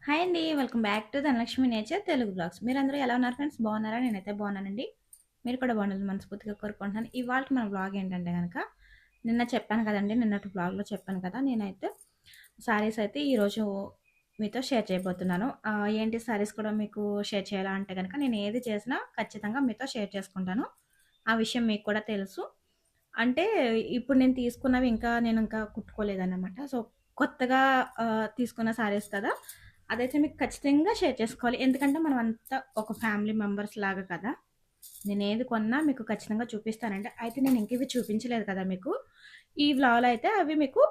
Hi అండి. Welcome back to Dhanalakshmi nature Telugu blogs. మీరందరూ ఎలా ఉన్నారు ఫ్రెండ్స్? బాగున్నారా? నేనైతే బాగున్నానండి. మీరు కూడా బాగుండాలని మనస్ఫూర్తిగా కోరుకుంటున్నాను. ఇవాల్టి మన బ్లాగ్ ఏంటంటే గనక నిన్న చెప్పాను కదండీ! నిన్నటి బ్లాగ్‌లో చెప్పాను కదా! నేనైతే శారీస్ అయితే ఈరోజు మీతో షేర్ చేయబోతున్నాను. ఏంటి శారీస్ కూడా మీకు షేర్ చేయాలా అంటే గనక నేను ఏది చేసినా ఖచ్చితంగా మీతో షేర్ చేసుకుంటాను. ఆ విషయం మీకు కూడా తెలుసు. అంటే ఇప్పుడు నేను తీసుకున్నవి నేను ఇంకా కుట్టుకోలేదన్నమాట. సో, కొత్తగా తీసుకున్న శారీస్ కదా! అదైతే మీకు ఖచ్చితంగా షేర్ చేసుకోవాలి. ఎందుకంటే మనమంతా ఒక ఫ్యామిలీ మెంబర్స్ లాగా కదా! నేనేది కొన్నా మీకు ఖచ్చితంగా చూపిస్తానండి. అయితే నేను ఇంక ఇవి చూపించలేదు కదా మీకు. ఈ వ్లాగ్‌లో అయితే అవి మీకు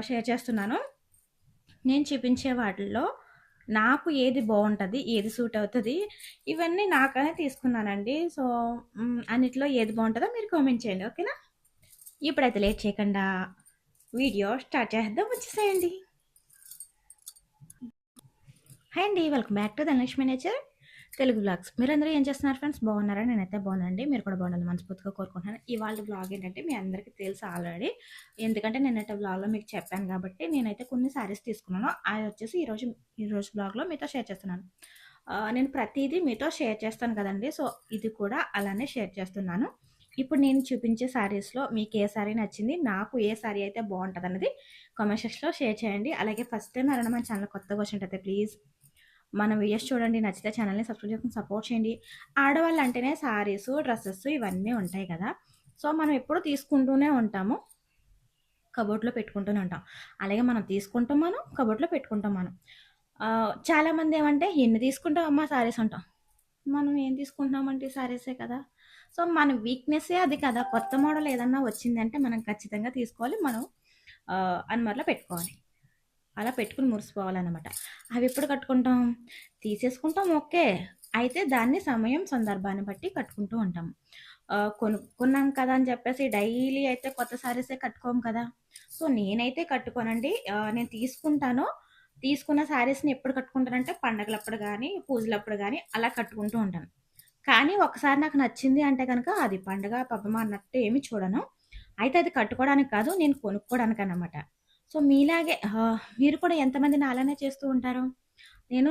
షేర్ చేస్తున్నాను. నేను చూపించే వాటిల్లో నాకు ఏది బావుంటది, ఏది సూట్ అవుతది, ఇవన్నీ నాకనే తీసుకున్నానండి. సో, అన్నిట్లో ఏది బావుంటదో మీరు కామెంట్ చేయండి. ఓకేనా? ఇప్పుడైతే లేట్ చేయకుండా వీడియో స్టార్ట్ చేద్దాం. వచ్చేసేయండి. హాయ్ అండి. Welcome back to Dhanalakshmi nature Telugu blogs. మీరందరూ ఏం చేస్తున్నారు ఫ్రెండ్స్? బాగున్నారా? నేనైతే బాగున్నానండి. మీరు కూడా బాగుండాలని మనస్ఫూర్తిగా కోరుకుంటున్నాను. ఇవాళ బ్లాగ్ ఏంటంటే మీ అందరికీ తెలుసు ఆల్రెడీ. ఎందుకంటే నిన్నటి బ్లాగ్‌లో మీకు చెప్పాను కాబట్టి నేనైతే కొన్ని శారీస్ తీసుకున్నాను. అవి వచ్చేసి ఈరోజు బ్లాగ్‌లో మీతో షేర్ చేస్తున్నాను. నేను ప్రతీదీ మీతో షేర్ చేస్తాను కదండీ! సో, ఇది కూడా అలానే షేర్ చేస్తున్నాను. ఇప్పుడు నేను చూపించే శారీస్‌లో మీకు ఏ శారీ నచ్చింది? నాకు ఏ శారీ అయితే బావుంటదన్నది కామెంట్ సెక్షన్‌లో షేర్ చేయండి. అలాగే ఫస్ట్ టైం ఎవరైనా మన ఛానల్ కొత్తగా వచ్చినట్టయితే ప్లీజ్ మన వీడియోస్ చూడండి. నచ్చితే ఛానల్‌ని సబ్స్క్రైబ్ చేసుకొని సపోర్ట్ చేయండి. ఆడవాళ్ళు అంటేనే శారీసు, డ్రెసెస్ ఇవన్నీ ఉంటాయి కదా! సో, మనం ఎప్పుడూ తీసుకుంటూనే ఉంటాము. కబోర్డ్‌లో పెట్టుకుంటూనే ఉంటాం. అలాగే మనం తీసుకుంటాం మనం, కబోర్డ్‌లో పెట్టుకుంటాం మనం. చాలామంది ఏమంటే ఎన్ని తీసుకుంటావమ్మా శారీస్ అంటాం. మనం ఏం తీసుకుంటున్నామంటే శారీసే కదా! సో, మన వీక్‌నెస్సే అది కదా! కొత్త మోడల్ ఏదన్నా వచ్చిందంటే మనం ఖచ్చితంగా తీసుకోవాలి. మనం అల్మార్‌లో పెట్టుకోవాలి. అలా పెట్టుకొని మురిసిపోవాలనమాట. అవెప్పుడు కట్టుకుంటాం? తీసేసుకుంటాం ఓకే. అయితే దాన్ని సమయం, సందర్భాన్ని బట్టి కట్టుకుంటూ ఉంటాం. కొనుక్కున్నాం కదా అని చెప్పేసి డైలీ అయితే కొత్త శారీసే కట్టుకోము కదా! సో, నేనైతే కట్టుకోనండి. నేను తీసుకుంటాను. తీసుకున్న శారీస్‌ని ఎప్పుడు కట్టుకుంటానంటే పండగలప్పుడు గానీ, పూజలప్పుడు గానీ అలా కట్టుకుంటూ ఉంటాను. కానీ ఒకసారి నాకు నచ్చింది అంటే గనక అది పండగ, పబ్బమా అన్నట్టు ఏమి చూడను. అయితే అది కట్టుకోవడానికి కాదు, నేను కొనుక్కోవడానికనమాట. సో, మీలాగే మీరు కూడా ఎంతమంది నాలానే చేస్తూ ఉంటారు?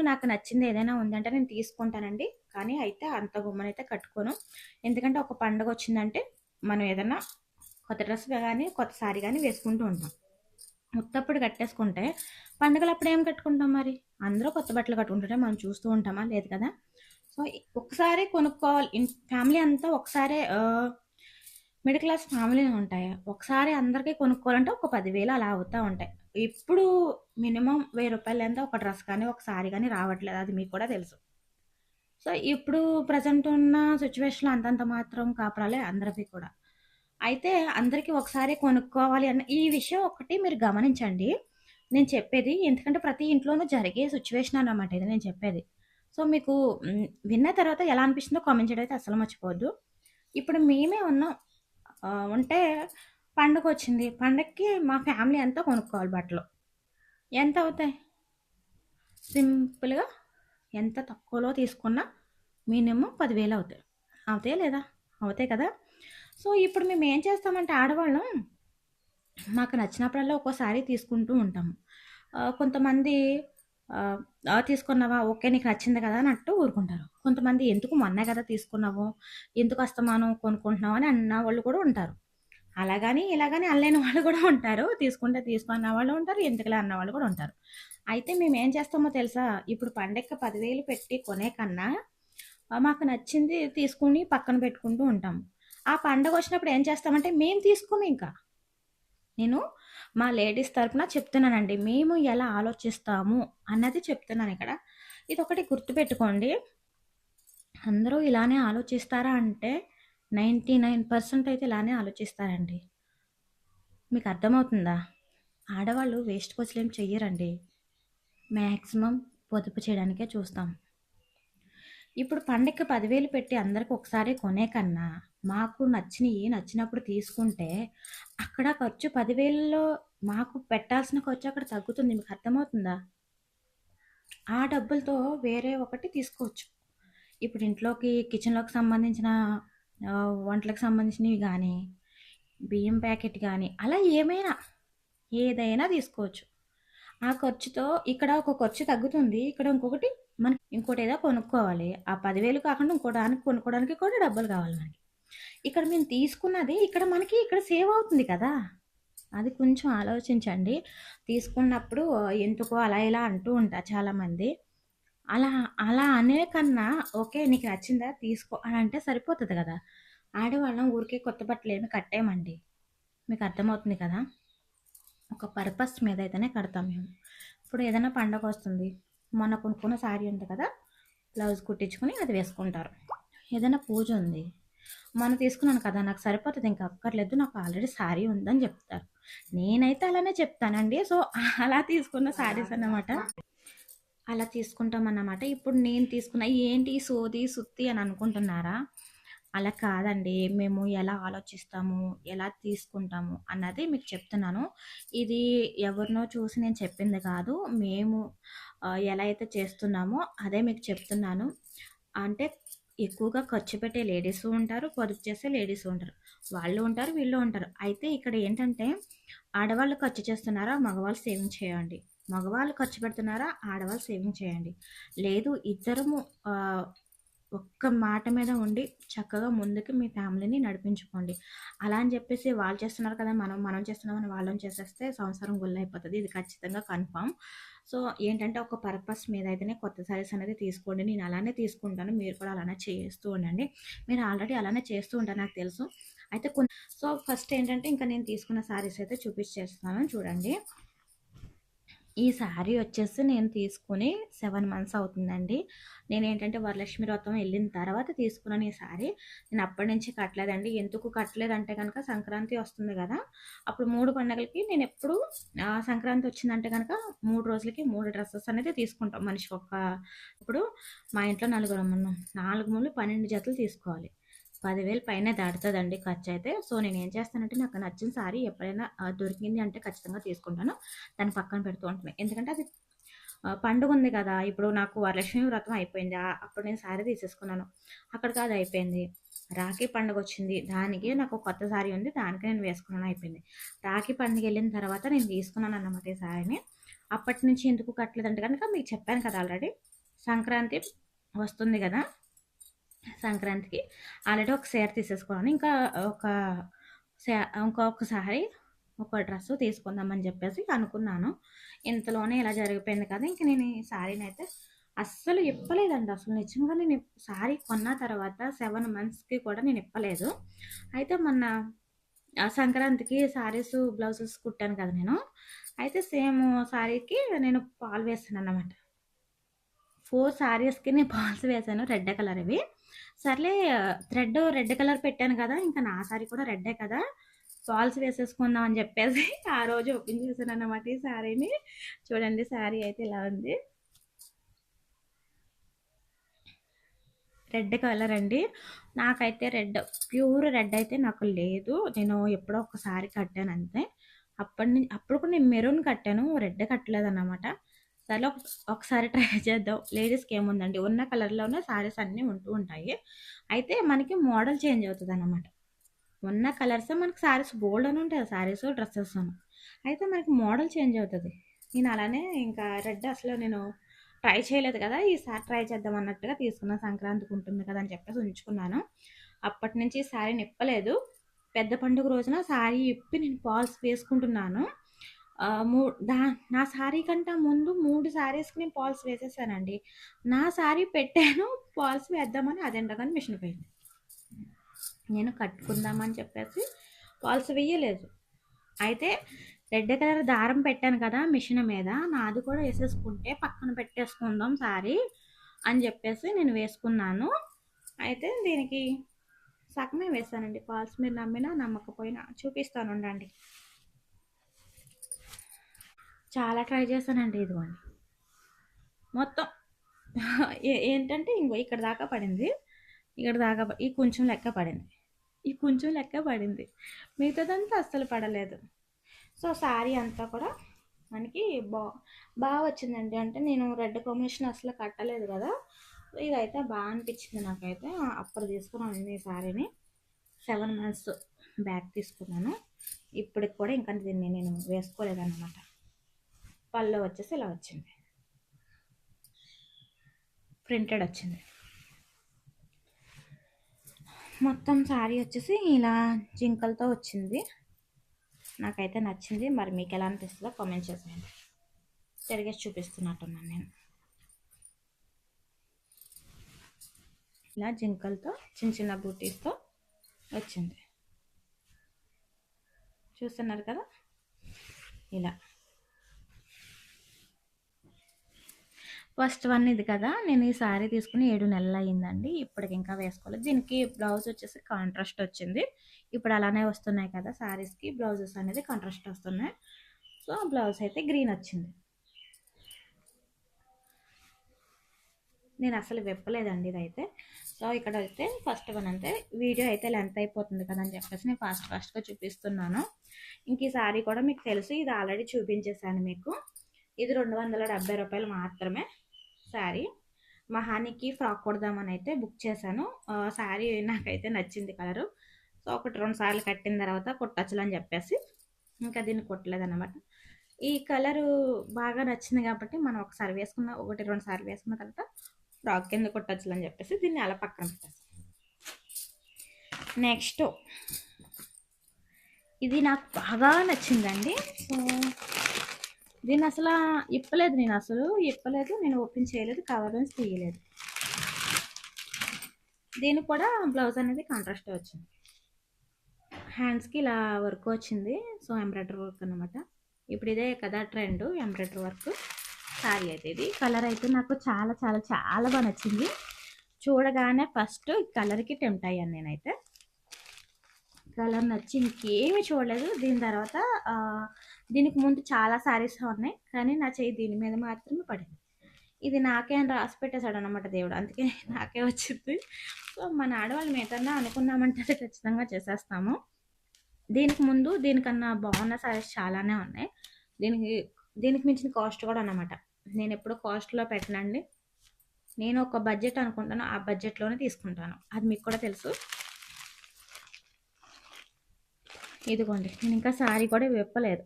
నాకు నచ్చింది ఏదైనా ఉందంటే నేను తీసుకుంటానండి. కానీ అయితే అంత గమ్మునైతే కట్టుకోను. ఎందుకంటే ఒక పండగొచ్చిందంటే మనం ఏదన్నా కొత్త డ్రెస్ గాని, కొత్త సారీ గాని వేసుకుంటూ ఉంటాం. ఉత్తప్పుడు కట్టేసుకుంటే పండగలప్పుడు ఏం కట్టుకుంటాం మరి? అందరూ కొత్త బట్టలు కట్టుకుంటుంటే మనం చూస్తూ ఉంటామా? లేదు కదా! సో, ఒకసారే కొనుక్కోవాలి. ఫ్యామిలీ అంతా ఒకసారే మిడిల్ క్లాస్ ఫ్యామిలీనే ఉంటాయి. ఒకసారి అందరికీ కొనుక్కోవాలంటే ఒక 10,000 అలా అవుతా ఉంటాయి. ఇప్పుడు మినిమమ్ రూ. 1000 ఎంత ఒక డ్రెస్ కానీ, ఒక సారీ గానీ రావట్లేదు. అది మీకు కూడా తెలుసు. సో, ఇప్పుడు ప్రెజెంట్ ఉన్న సిట్యుయేషన్‌లో అంతంత మాత్రం కాపురాలే అందరివి కూడా. అయితే అందరికి ఒకసారే కొనుక్కోవాలి అన్న ఈ విషయం ఒకటి మీరు గమనించండి. నేను చెప్పేది. ఎందుకంటే ప్రతి ఇంట్లోనూ జరిగే సిట్యుయేషన్ అన్నమాట ఇది నేను చెప్పేది. సో, మీకు విన్న తర్వాత ఎలా అనిపిస్తుందో కామెంట్ చేయడం అయితే అస్సలు మర్చిపోవద్దు. ఇప్పుడు మేమే ఉన్నాం. ఉంటే పండగొచ్చింది. పండగకి మా ఫ్యామిలీ అంతా కొనుక్కోవాలి బట్టలు. ఎంతవుతాయి? సింపుల్‌గా ఎంత తక్కువలో తీసుకున్నా మినిమమ్ 10,000 అవుతాయి. అవుతాయా లేదా? అవుతాయి కదా! సో, ఇప్పుడు మేమేం చేస్తామంటే ఆడవాళ్ళం మాకు నచ్చినప్పుడల్లా ఒక్కో శారీ తీసుకుంటూ ఉంటాము. కొంతమంది ఆహ్, తీసుకున్నావా? ఓకే. నీకు నచ్చింది కదా! అన్నట్టు ఊరుకుంటారు. కొంతమంది ఎందుకు మొన్నే కదా తీసుకున్నావు. ఎందుకు అస్తమానం కొనుక్కుంటున్నావు అని అన్నవాళ్ళు కూడా ఉంటారు. అలాగని, ఇలాగని అనలేని వాళ్ళు కూడా ఉంటారు. తీసుకుంటే తీసుకో అన్నవాళ్ళు ఉంటారు. ఎందుకులే అన్నవాళ్ళు కూడా ఉంటారు. అయితే మేమేం చేస్తామో తెలుసా? ఇప్పుడు పండగకి 10,000 పెట్టి కొనే కన్నా మాకు నచ్చింది తీసుకొని పక్కన పెట్టుకుంటూ ఉంటాం. ఆ పండగొచ్చినప్పుడు ఏం చేస్తామంటే మేము తీసుకోమింకా. నేను మా లేడీస్ తరపున చెప్తున్నానండి. మేము ఎలా ఆలోచిస్తాము అన్నది చెప్తున్నానిక్కడ. ఇదొకటి గుర్తుపెట్టుకోండి. అందరూ ఇలానే ఆలోచిస్తారా అంటే 99% అయితే ఇలానే ఆలోచిస్తారండి. మీకు అర్థమవుతుందా? ఆడవాళ్ళు వేస్ట్ ఖర్చులేం చెయ్యరండి. మాక్సిమం పొదుపు చేయడానికే చూస్తాం. ఇప్పుడు పండగకి 10,000 పెట్టి అందరికి ఒకసారి కొనే కన్నా, మాకు నచ్చినియి నచ్చినప్పుడు తీసుకుంటే, అక్కడ ఖర్చు 10,000లో మాకు పెట్టాల్సిన ఖర్చు అక్కడ తగ్గుతుంది. మీకు అర్థమవుతుందా? ఆ డబ్బులతో వేరే ఒకటి తీసుకోవచ్చు. ఇప్పుడు ఇంట్లోకి కిచెన్‌లోకి సంబంధించిన వంటలకు సంబంధించినవి గానీ, బియ్యం ప్యాకెట్ గానీ, అలా ఏమైనా, ఏదైనా తీసుకోవచ్చు. ఆ ఖర్చుతో ఇక్కడ ఒక ఖర్చు తగ్గుతుంది. ఇక్కడ ఇంకొకటి మనకి ఇంకోటేదో కొనుక్కోవాలి. ఆ 10,000 కాకుండా ఇంకో దానికి కొనుక్కోవడానికి కూడా డబ్బులు కావాలి మనకి. ఇక్కడ మేము తీసుకున్నది ఇక్కడ మనకి ఇక్కడ సేవ్ అవుతుంది కదా! అది కొంచెం ఆలోచించండి. తీసుకున్నప్పుడు ఎందుకో అలా ఇలా అంటూ ఉంటారు చాలామంది. అలా అలా అనే కన్నా ఓకే నీకు నచ్చిందా తీసుకో అని అంటే సరిపోతది గదా! ఆడవాళ్ళం ఊరికే కొత్త బట్టలేమి కట్టేయమండి. మీకు అర్థమవుతుంది కదా! ఒక పర్పస్ మీద అయితేనే కడతాం మేము. ఇప్పుడు ఏదైనా పండగొస్తుంది. మొన్న కొనుక్కున్న శారీ ఉంది కదా! బ్లౌజ్ కుట్టించుకొని అది వేసుకుంటారు. ఏదైనా పూజ ఉంది. మొన్న తీసుకున్నాను కదా! నాకు సరిపోతది ఇంక అక్కర్లేదు. నాకు ఆల్రెడీ శారీ ఉందని చెప్తారు. నేనైతే అలానే చెప్తానండి. సో, అలా తీసుకున్న శారీస్ అన్నమాట. అలా తీసుకుంటామన్నమాట. ఇప్పుడు నేను తీసుకున్న ఏంటి సోది, సుత్తి అని అనుకుంటున్నారా? అలా కాదండి. మేము ఎలా ఆలోచిస్తాము, ఎలా తీసుకుంటాము అన్నది మీకు చెప్తున్నాను. ఇది ఎవరినో చూసి నేను చెప్పింది కాదు. మేము ఎలా అయితే చేస్తున్నామో అదే మీకు చెప్తున్నాను. అంటే ఎక్కువగా ఖర్చు పెట్టే లేడీసు ఉంటారు. పొదుపు చేసే లేడీసు ఉంటారు. వాళ్ళు ఉంటారు, వీళ్ళు ఉంటారు. అయితే ఇక్కడ ఏంటంటే ఆడవాళ్ళు ఖర్చు చేస్తున్నారా? మగవాళ్ళు సేవింగ్ చేయండి. మగవాళ్ళు ఖర్చు పెడుతున్నారా? ఆడవాళ్ళు సేవింగ్ చేయండి. లేదు ఇద్దరము ఒక్క మాట మీద ఉండి చక్కగా ముందుకు మీ ఫ్యామిలీని నడిపించుకోండి. అలా అని చెప్పేసి వాళ్ళు చేస్తున్నారు కదా! మనం చేస్తున్నామని వాళ్ళని చేసేస్తే సంసారం గుల్లయిపోతది. ఇది ఖచ్చితంగా కన్ఫర్మ్. సో, ఏంటంటే ఒక పర్పస్ మీద అయితేనే కొత్త శారీస్ అనేది తీసుకోండి. నేను అలానే తీసుకుంటాను. మీరు కూడా అలానే చేస్తూ ఉండండి. మీరు ఆల్రెడీ అలానే చేస్తూ ఉంటారు నాకు తెలుసు. అయితే సో, ఫస్ట్ ఏంటంటే ఇంకా నేను తీసుకున్న శారీస్ అయితే చూపించేస్తున్నాను చూడండి. ఈ శారీ వచ్చేసి నేను తీసుకొని 7 మంత్స్ అవుతుందండి. నేనేంటంటే వరలక్ష్మి వ్రతం వెళ్ళిన తర్వాత తీసుకున్నాను ఈ శారీ. నేను అప్పటి నుంచి కట్టలేదండి. ఎందుకు కట్టలేదంటే గనక సంక్రాంతి వస్తుంది గదా! అప్పుడు 3 పండగలకి నేనెప్పుడు సంక్రాంతి వచ్చిందంటే గనక 3 రోజులకి 3 డ్రెసెస్ అనేది తీసుకుంటాం. మనిషికొక ఇప్పుడు మా ఇంట్లో నలుగురమున్నాం. 4 మూలు 12 జతలు తీసుకోవాలి. 10,000 పైనే దాటుతదండి ఖర్చయితే. సో, నేనేం చేస్తానంటే నాకు నచ్చిన శారీ ఎప్పుడైనా దొరికింది అంటే ఖచ్చితంగా తీసుకుంటాను. దాన్ని పక్కన పెడుతూ ఉంటాను. ఎందుకంటే అది పండుగుంది కదా! ఇప్పుడు నాకు వరలక్ష్మి వ్రతం అయిపోయింది. అప్పుడు నేను శారీ తీసేసుకున్నాను. అక్కడికి అది అయిపోయింది. రాఖీ పండుగొచ్చింది. దానికి నాకు కొత్త శారీ ఉంది. దానికి నేను వేసుకున్నాను అయిపోయింది. రాఖీ పండుగెళ్ళిన తర్వాత నేను తీసుకున్నానన్నమాట ఈ శారీని. అప్పటి నుంచి ఎందుకు కట్టలేదంటే గనక మీకు చెప్పాను కదా ఆల్రెడీ. సంక్రాంతి వస్తుంది గదా! సంక్రాంతికి ఆల్రెడీ ఒక చీర తీసేసుకున్నాను. ఇంకా ఒక ఇంకొకసారి ఒక డ్రెస్ తీసుకుందామని చెప్పేసి అనుకున్నాను. ఇంతలోనే ఇలా జరిగిపోయింది కదా! ఇంక నేను ఈ శారీనైతే అస్సలు ఇప్పలేదండి. అసలు నిజంగా నేను శారీ కొన్న తర్వాత 7 మంత్స్‌కి కూడా నేను ఇప్పలేదు. అయితే మొన్న సంక్రాంతికి శారీస్, బ్లౌజెస్ కుట్టాను కదా నేను. అయితే సేమ్ శారీకి నేను ఫాల్ వేసానన్నమాట. 4 శారీస్‌కి నేను ఫాల్స్ వేశాను. రెడ్ కలర్ ఇవి. సర్లే రెడ్ కలర్ పెట్టాను కదా! ఇంకా నా శారీ కూడా రెడ్డే కదా! ఫాల్స్ వేసేసుకుందాం అని చెప్పేసి ఆ రోజు ఓపెన్ చేశానన్నమాట ఈ శారీని. చూడండి శారీ అయితే ఇలా ఉంది. రెడ్ కలర్ అండి. నాకైతే ప్యూర్ రెడ్ అయితే నాకు లేదు. నేను ఎప్పుడో ఒకసారి కట్టాను అంతే. అప్పుడు కూడా నేను మెరూన్ కట్టాను. రెడ్ కట్టలేదన్నమాట. సర్లే ఒకసారి ట్రై చేద్దాం. లేడీస్‌కి ఏముందండి ఉన్న కలర్‌లోనే శారీస్ అన్నీ ఉంటూ ఉంటాయి. అయితే మనకి మోడల్ చేంజ్ అవుతదన్నమాట. ఉన్న కలర్సే మనకి శారీస్ బోలెడన్ని ఉంటాయి శారీస్, డ్రెసెస్‌ను. అయితే మనకి మోడల్ చేంజ్ అవుతది. నేను అలానే ఇంకా రెడ్ అసలు నేను ట్రై చేయలేదు కదా! ఈసారి ట్రై చేద్దాం అన్నట్టుగా తీసుకున్నాను. సంక్రాంతికి ఉంటుంది కదా! అని చెప్పేసి ఉంచుకున్నాను. అప్పటినుంచి ఈ శారీని ఇప్పలేదు. పెద్ద పండుగ రోజున శారీ ఇప్పి నేను ఫాల్స్ వేసుకుంటున్నాను. ఆహ్, మూ దా నా శారీ కంటే ముందు 3 శారీస్‌కి నేను ఫాల్స్ వేసేసానండి. నా శారీ పెట్టాను ఫాల్స్ వేద్దామని అదెండగానే మిషన్ పోయింది. నేను కట్టుకుందామని చెప్పేసి ఫాల్స్ వెయ్యలేదు. అయితే రెడ్ కలర్ దారం పెట్టాను కదా మిషన్ మీద, నాది కూడా ఏసేసుకుంటే పక్కన పెట్టేసుకుందాం శారీ అని చెప్పేసి నేను వేసుకున్నాను. అయితే దీనికి సగమే వేశానండి ఫాల్స్. మీరు నమ్మినా నమ్మకపోయినా చూపిస్తాను ఉండండి. చాలా ట్రై చేశానండి ఇదిగోండి. మొత్తం ఏంటంటే ఇంగో ఇక్కడ దాకా పడింది. ఇక్కడ దాకా ఈ కొంచెం లెక్క పడింది. ఈ కొంచెం లెక్క పడింది. మిగతాదంతా అస్సలు పడలేదు. సో, శారీ అంతా కూడా మనకి వచ్చిందండి. అంటే నేను రెడ్ కాంబినేషన్ అసలు కట్టలేదు కదా! ఇదైతే అనిపించింది నాకైతే. అప్పుడు తీసుకున్నాను నేను ఈ శారీని. 7 మంత్స్ బ్యాక్ తీసుకున్నాను. ఇప్పటికి కూడా ఇంకా దీన్ని నేను వేసుకోలేదన్నమాట. పళ్ళు వచ్చేసి ఇలా వచ్చింది, ప్రింటెడ్ వచ్చింది. మొత్తం శారీ వచ్చేసి ఇలా జింకలతో వచ్చింది. నాకైతే నచ్చింది. మరి మీకు ఎలా అనిపిస్తుందో కామెంట్ చేసేయండి. తిరిగేసి చూపిస్తున్నట్టున్నాను నేను. ఇలా జింకలతో చిన్న చిన్న బూటీస్తో వచ్చింది, చూస్తున్నారు కదా. ఇలా ఫస్ట్ వన్ ఇది కదా. నేను ఈ శారీ తీసుకుని 7 నెలలు అయ్యిందండి. ఇప్పటికి ఇంకా వేసుకోలేదు. దీనికి బ్లౌజ్ వచ్చేసి కాంట్రాస్ట్ వచ్చింది. ఇప్పుడు అలానే వస్తున్నాయి కదా శారీస్కి బ్లౌజెస్ అనేది కాంట్రాస్ట్ వస్తున్నాయి. సో బ్లౌజ్ అయితే గ్రీన్ వచ్చింది. నేను అసలు విప్పలేదండి ఇదైతే. సో ఇక్కడ అయితే ఫస్ట్ వన్ అంతే. వీడియో అయితే లెంత్ అయిపోతుంది కదా అని చెప్పేసి నేను ఫాస్ట్గా చూపిస్తున్నాను. ఇంక ఈ శారీ కూడా మీకు తెలుసు, ఇది ఆల్రెడీ చూపించేశాను మీకు. ఇది 270 రూపాయలు మాత్రమే శారీ. మహానికి ఫ్రాక్ కొడదామని అయితే బుక్ చేశాను. శారీ నాకైతే నచ్చింది కలరు. సో 1-2 సార్లు కట్టిన తర్వాత కుట్టచ్చులని చెప్పేసి ఇంకా దీన్ని కొట్టలేదన్నమాట. ఈ కలరు బాగా నచ్చింది కాబట్టి మనం ఒకసారి వేసుకున్న 1-2 సార్లు వేసుకున్న తర్వాత ఫ్రాక్ కింద కుట్టచ్చులని చెప్పేసి దీన్ని అలా పక్కన పెట్టేస్తాను. నెక్స్ట్ ఇది నాకు బాగా నచ్చిందండి. సో దీన్ని అసలు ఇప్పలేదు, నేను ఓపెన్ చేయలేదు, కవర్ నుంచి తీయలేదు. దీనికి కూడా బ్లౌజ్ అనేది కాంట్రాస్ట్ వచ్చింది. హ్యాండ్స్కి ఇలా వర్క్ వచ్చింది. సో ఎంబ్రాయిడరీ వర్క్ అనమాట. ఇప్పుడు ఇదే కదా ట్రెండ్, ఎంబ్రాయిడరీ వర్క్ శారీ అయితే. ఇది కలర్ అయితే నాకు చాలా చాలా చాలా బాగా నచ్చింది. చూడగానే ఫస్ట్ కలర్కి టెంప్ట్ అయ్యాను నేనైతే. కలర్ నచ్చి ఇంకేమీ చూడలేదు. దీని తర్వాత దీనికి ముందు చాలా శారీస్ ఉన్నాయి, కానీ నా చేయి దీని మీద మాత్రమే పడింది. ఇది నాకే అని రాసి పెట్టేశాడు అనమాట దేవుడు, అందుకే నాకే వచ్చింది. సో మన ఆడవాళ్ళు మిగతా అనుకున్నామంటే ఖచ్చితంగా చేసేస్తాము. దీనికి ముందు దీనికన్నా బాగున్న శారీస్ చాలానే ఉన్నాయి. దీనికి మించిన కాస్ట్ కూడా అన్నమాట. నేను ఎప్పుడు కాస్ట్లో పెట్టనండి. నేను ఒక బడ్జెట్ అనుకుంటాను, ఆ బడ్జెట్లోనే తీసుకుంటాను. అది మీకు కూడా తెలుసు. ఇదిగోండి, నేను ఇంకా శారీ కూడా విప్పలేదు.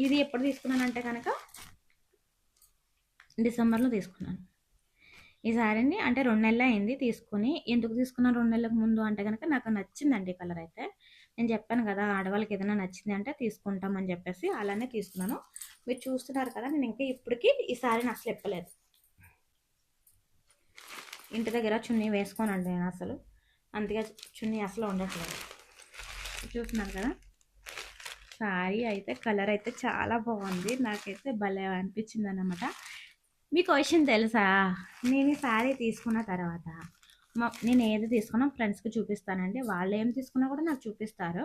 ఇది ఎప్పుడు తీసుకున్నానంటే కనుక డిసెంబర్లో తీసుకున్నాను ఈ శారీని. అంటే 2 నెలలు అయింది తీసుకుని. ఎందుకు తీసుకున్నాను 2 నెలలకు ముందు అంటే కనుక నాకు నచ్చిందండి కలర్ అయితే. నేను చెప్పాను కదా ఆడవాళ్ళకి ఏదైనా నచ్చింది అంటే తీసుకుంటామని చెప్పేసి అలానే తీసుకున్నాను. మీరు చూస్తున్నారు కదా, నేను ఇంకా ఇప్పటికీ ఈ శారీని అసలు ఇప్పలేదు. ఇంటి దగ్గర చున్నీ వేసుకోనండి నేను అసలు, అందుకే చున్నీ అసలు ఉండట్లేదు. చూస్తున్నారు కదా, శారీ అయితే కలర్ అయితే చాలా బాగుంది. నాకైతే భలే అనిపించింది అన్నమాట. మీకు విషయం తెలుసా, నేను ఈ శారీ తీసుకున్న తర్వాత నేను ఏది తీసుకున్నా ఫ్రెండ్స్కి చూపిస్తానండి. వాళ్ళు ఏం తీసుకున్నా కూడా నాకు చూపిస్తారు.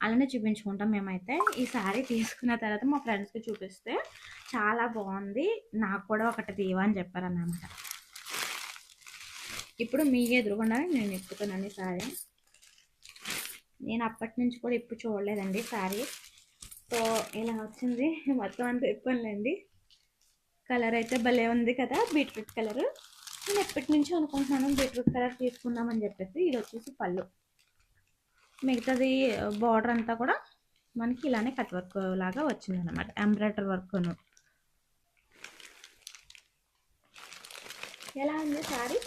అలానే చూపించుకుంటాం మేమైతే. ఈ శారీ తీసుకున్న తర్వాత మా ఫ్రెండ్స్కి చూపిస్తే చాలా బాగుంది, నాకు కూడా ఒకటి తీవని చెప్పారన్నమాట. ఇప్పుడు మీ ఎదురుగుండా నేను ఇప్పుతున్నాను ఈ శారీ. నేను అప్పటి నుంచి కూడా ఇప్పుడు చూడలేదండి శారీ. సో ఇలా వచ్చింది, మొత్తం అంతా ఇప్పనులేండి. కలర్ అయితే భలే ఉంది కదా, బీట్రూట్ కలర్. నేను ఎప్పటి నుంచో అనుకుంటున్నాను బీట్రూట్ కలర్ తీసుకుందామని చెప్పేసి. ఇది వచ్చేసి పళ్ళు, మిగతాది బార్డర్ అంతా కూడా మనకి ఇలానే కట్ వర్క్ లాగా వచ్చింది అనమాట, ఎంబ్రాయిడరీ వర్క్ను. ఎలా ఉంది శారీ?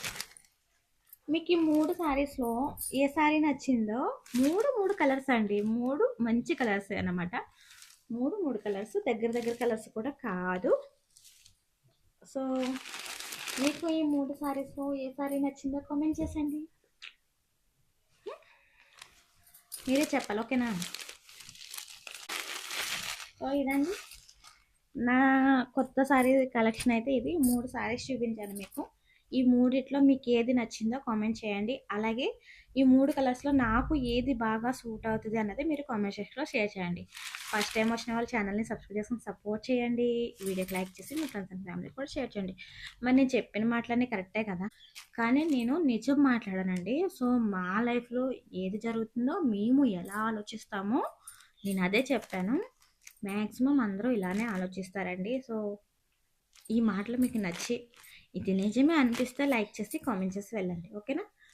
మీకు ఈ 3 శారీస్లో ఏ శారీ నచ్చిందో, మూడు కలర్స్ అండి, 3 మంచి కలర్స్ అన్నమాట. 3 కలర్స్, దగ్గర కలర్స్ కూడా కాదు. సో మీకు ఈ 3 శారీస్లో ఏ శారీ నచ్చిందో కామెంట్ చేసండి, మీరే చెప్పాలి, ఓకేనా? సో ఇదండి నా కొత్త శారీ కలెక్షన్ అయితే. ఇది 3 శారీస్ చూపించాను మీకు. ఈ 3లో మీకు ఏది నచ్చిందో కామెంట్ చేయండి. అలాగే ఈ 3 కలర్స్లో నాకు ఏది బాగా సూట్ అవుతుంది అన్నది మీరు కామెంట్ సెక్షన్లో షేర్ చేయండి. ఫస్ట్ టైం వచ్చిన వాళ్ళు ఛానల్ని సబ్స్క్రైబ్ చేసుకుని సపోర్ట్ చేయండి. వీడియోకి లైక్ చేసి మీ ఫ్రెండ్స్ అండ్ ఫ్యామిలీ కూడా షేర్ చేయండి. మరి నేను చెప్పిన మాటలన్నీ కరెక్టే కదా, కానీ నేను నిజం మాట్లాడానండి. సో మా లైఫ్లో ఏది జరుగుతుందో మేము ఎలా ఆలోచిస్తామో నేను అదే చెప్పాను. మ్యాక్సిమం అందరూ ఇలానే ఆలోచిస్తారండి. సో ఈ మాటలు మీకు నచ్చి ఇది నిజమే అనిపిస్తే లైక్ చేసి కామెంట్ చేసి వెళ్ళండి, ఓకేనా?